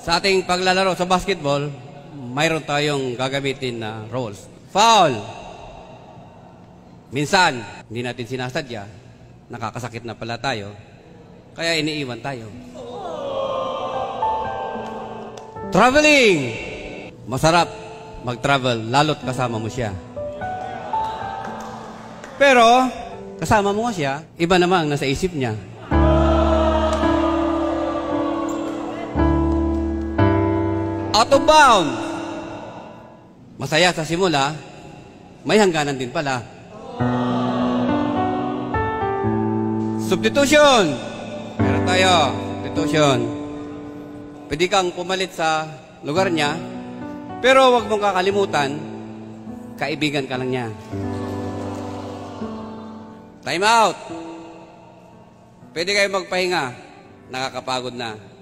Sa ating paglalaro sa basketball, mayroon tayong gagamitin na rules. Foul. Minsan, hindi natin sinasadya. Nakakasakit na pala tayo. Kaya iniiwan tayo. Traveling. Masarap mag-travel, lalo't kasama mo siya. Pero, kasama mo siya, iba namang nasa isip niya. Out of bounds. Masaya sa simula, may hangganan din pala. Substitution. Meron tayo, substitution. Pwede kang pumalit sa lugar niya, pero huwag mong kakalimutan, kaibigan ka lang niya. Time out. Pwede kayo magpahinga. Nakakapagod na.